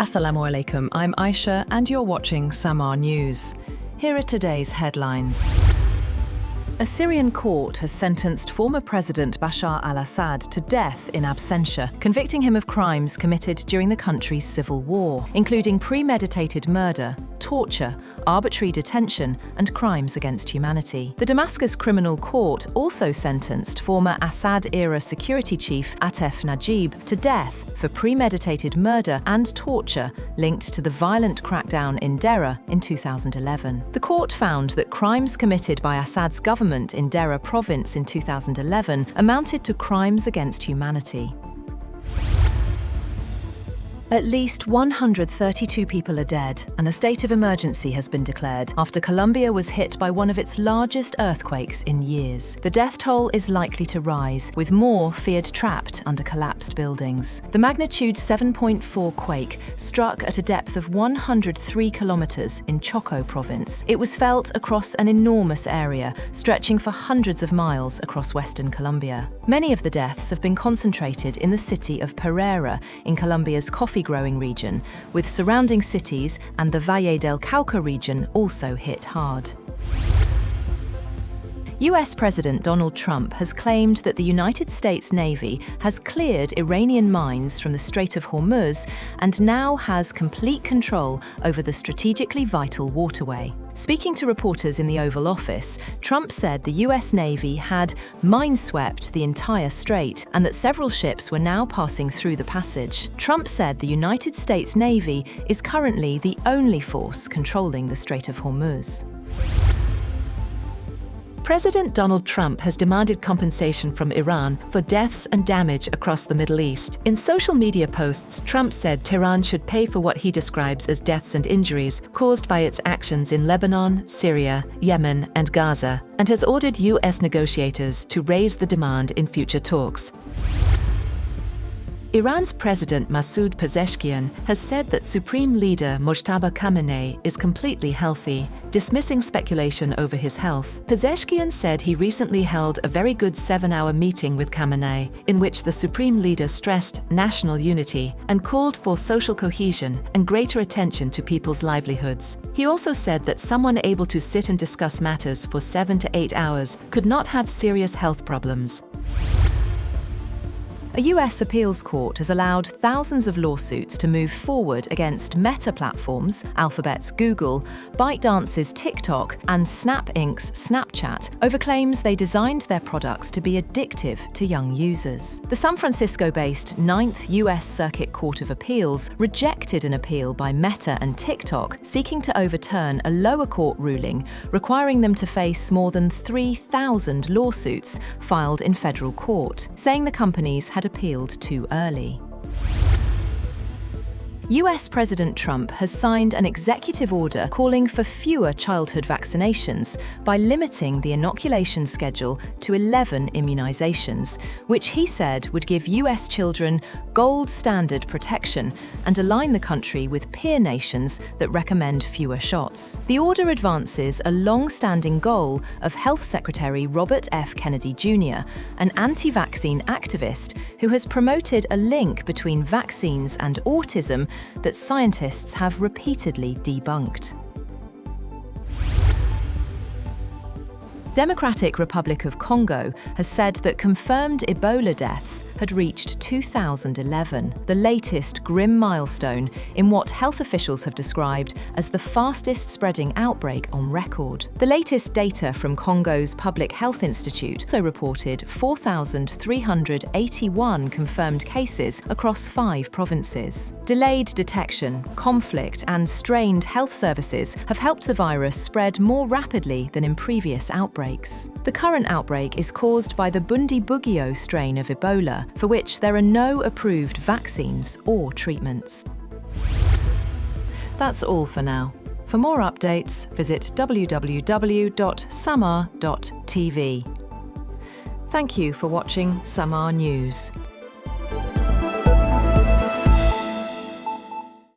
Assalamu alaikum, I'm Aisha and you're watching Samaa News. Here are today's headlines. A Syrian court has sentenced former President Bashar al-Assad to death in absentia, convicting him of crimes committed during the country's civil war, including premeditated murder, torture, arbitrary detention, and crimes against humanity. The Damascus Criminal Court also sentenced former Assad-era security chief Atef Najib to death for premeditated murder and torture linked to the violent crackdown in Deraa in 2011. The court found that crimes committed by Assad's government in Deraa province in 2011 amounted to crimes against humanity. At least 132 people are dead, and a state of emergency has been declared after Colombia was hit by one of its largest earthquakes in years. The death toll is likely to rise, with more feared trapped under collapsed buildings. The magnitude 7.4 quake struck at a depth of 103 kilometers in Choco province. It was felt across an enormous area, stretching for hundreds of miles across western Colombia. Many of the deaths have been concentrated in the city of Pereira, in Colombia's coffee-growing region, with surrounding cities and the Valle del Cauca region also hit hard. US President Donald Trump has claimed that the United States Navy has cleared Iranian mines from the Strait of Hormuz and now has complete control over the strategically vital waterway. Speaking to reporters in the Oval Office, Trump said the US Navy had mineswept the entire strait and that several ships were now passing through the passage. Trump said the United States Navy is currently the only force controlling the Strait of Hormuz. President Donald Trump has demanded compensation from Iran for deaths and damage across the Middle East. In social media posts, Trump said Tehran should pay for what he describes as deaths and injuries caused by its actions in Lebanon, Syria, Yemen, and Gaza, and has ordered US negotiators to raise the demand in future talks. Iran's President Masoud Pezeshkian has said that Supreme Leader Mojtaba Khamenei is completely healthy, dismissing speculation over his health. Pezeshkian said he recently held a very good 7-hour meeting with Khamenei, in which the Supreme Leader stressed national unity and called for social cohesion and greater attention to people's livelihoods. He also said that someone able to sit and discuss matters for 7 to 8 hours could not have serious health problems. A US appeals court has allowed thousands of lawsuits to move forward against Meta platforms, Alphabet's Google, ByteDance's TikTok, and Snap Inc.'s Snapchat over claims they designed their products to be addictive to young users. The San Francisco-based 9th US Circuit Court of Appeals rejected an appeal by Meta and TikTok seeking to overturn a lower court ruling requiring them to face more than 3,000 lawsuits filed in federal court, saying the companies had appealed too early. US President Trump has signed an executive order calling for fewer childhood vaccinations by limiting the inoculation schedule to 11 immunizations, which he said would give US children gold standard protection and align the country with peer nations that recommend fewer shots. The order advances a long-standing goal of Health Secretary Robert F. Kennedy Jr., an anti-vaccine activist who has promoted a link between vaccines and autism that scientists have repeatedly debunked. Democratic Republic of Congo has said that confirmed Ebola deaths had reached 2011, the latest grim milestone in what health officials have described as the fastest spreading outbreak on record. The latest data from Congo's Public Health Institute also reported 4,381 confirmed cases across 5 provinces. Delayed detection, conflict, and strained health services have helped the virus spread more rapidly than in previous outbreaks. The current outbreak is caused by the Bundibugyo strain of Ebola, for which there are no approved vaccines or treatments. That's all for now. For more updates, visit www.samaa.tv. Thank you for watching Samaa News.